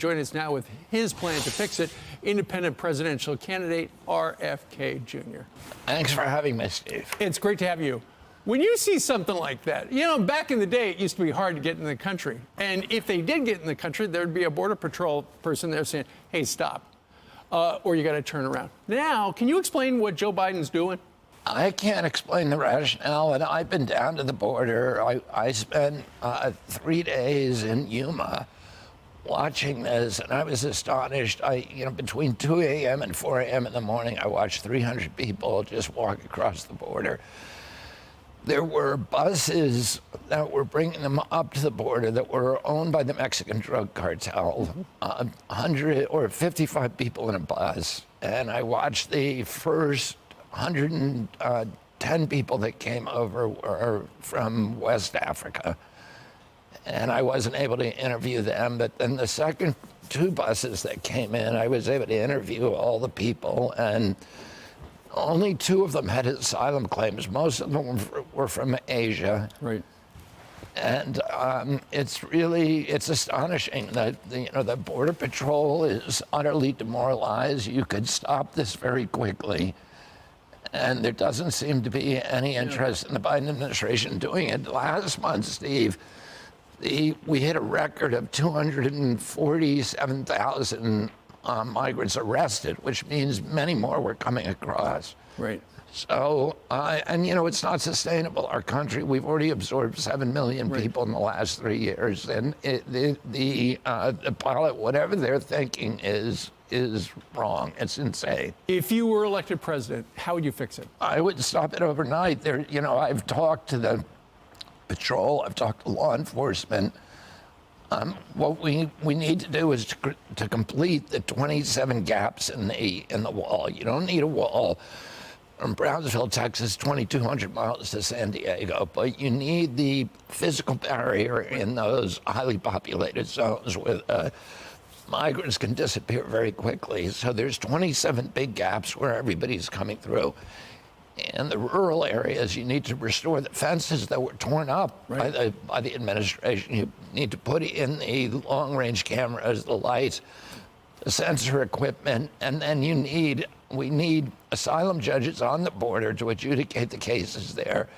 Join us now with his plan to fix it, independent presidential candidate RFK Jr. Thanks for having me, Steve. It's great to have you. When you see something like that, you know, back in the day, it used to be hard to get in the country. And if they did get in the country, there'd be a Border Patrol person there saying, hey, stop, or you got to turn around. Now, can you explain what Joe Biden's doing? I can't explain the rationale, and I've been down to the border. I spent 3 days in Yuma watching this, and I was astonished. Between 2 a.m. and 4 a.m. in the morning, I watched 300 people just walk across the border. There were buses that were bringing them up to the border that were owned by the Mexican drug cartel, 100 or 55 people in a bus. And I watched the first 110 people that came over were from West Africa. And I wasn't able to interview them, but then the second 2 buses that came in, I was able to interview all the people, and only 2 of them had asylum claims. Most of them were from Asia. Right. And it's astonishing that the Border Patrol is utterly demoralized. You could stop this very quickly. And there doesn't seem to be any interest in the Biden administration doing it. Last month, Steve, we hit a record of 247,000 migrants arrested, which means many more were coming across. Right. So, it's not sustainable. Our country, we've already absorbed 7 million people in the last 3 years, and the pilot, whatever they're thinking, is wrong. It's insane. If you were elected president, how would you fix it? I would stop it overnight. I've talked to the patrol. I've talked to law enforcement. What we need to do is to complete the 27 gaps in the wall. You don't need a wall from Brownsville, Texas, 2,200 miles to San Diego, but you need the physical barrier in those highly populated zones where migrants can disappear very quickly. So there's 27 big gaps where everybody's coming through. In the rural areas, you need to restore the fences that were torn up by the administration. You need to put in the long-range cameras, the lights, the sensor equipment, and then we need asylum judges on the border to adjudicate the cases there.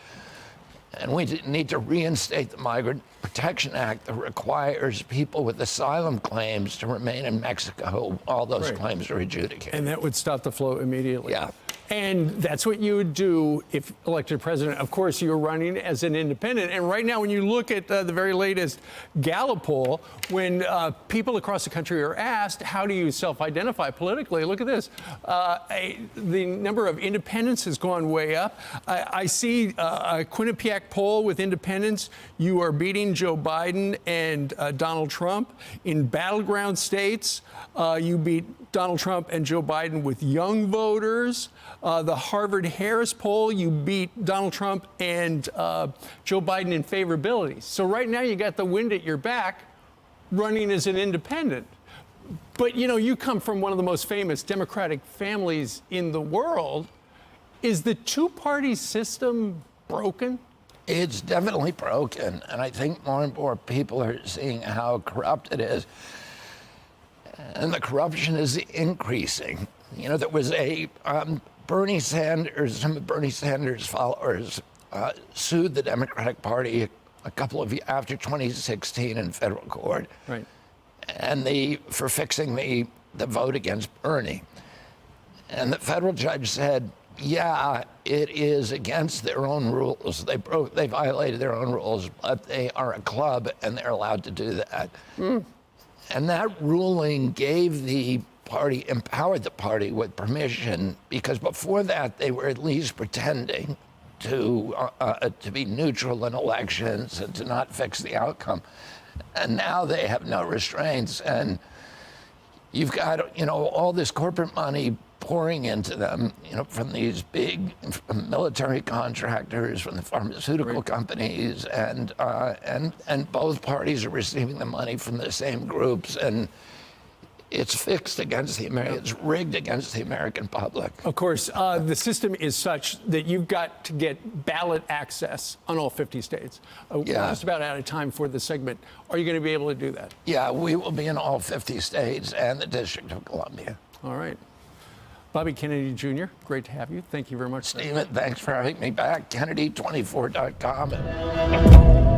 And we need to reinstate the Migrant Protection Act that requires people with asylum claims to remain in Mexico while those claims are adjudicated. And that would stop the flow immediately. Yeah. And that's what you would do if elected president. Of course, you're running as an independent. And right now, when you look at the very latest Gallup poll, when people across the country are asked, how do you self-identify politically? Look at this. The number of independents has gone way up. I see a Quinnipiac poll with independents. You are beating Joe Biden and Donald Trump. In battleground states, you beat Donald Trump and Joe Biden with young voters. The Harvard-Harris poll, you beat Donald Trump and Joe Biden in favorability. So right now you got the wind at your back running as an independent. But, you come from one of the most famous Democratic families in the world. Is the two-party system broken? It's definitely broken. And I think more and more people are seeing how corrupt it is. And the corruption is increasing. There was some of Bernie Sanders' followers sued the Democratic Party a couple of years after 2016 in federal court. Right. And for fixing the vote against Bernie. And the federal judge said, yeah, it is against their own rules. They violated their own rules, but they are a club and they're allowed to do that. And that ruling empowered the party with permission, because before that they were at least pretending to be neutral in elections and to not fix the outcome. And now they have no restraints, and you've got all this corporate money pouring into them, from these big military contractors, from the pharmaceutical companies, and both parties are receiving the money from the same groups, and it's fixed against the American, it's rigged against the American public. Of course, the system is such that you've got to get ballot access on all 50 states. We're just about out of time for this segment. Are you going to be able to do that? Yeah, we will be in all 50 states and the District of Columbia. All right. Bobby Kennedy Jr., great to have you. Thank you very much. Stephen, thanks for having me back. Kennedy24.com.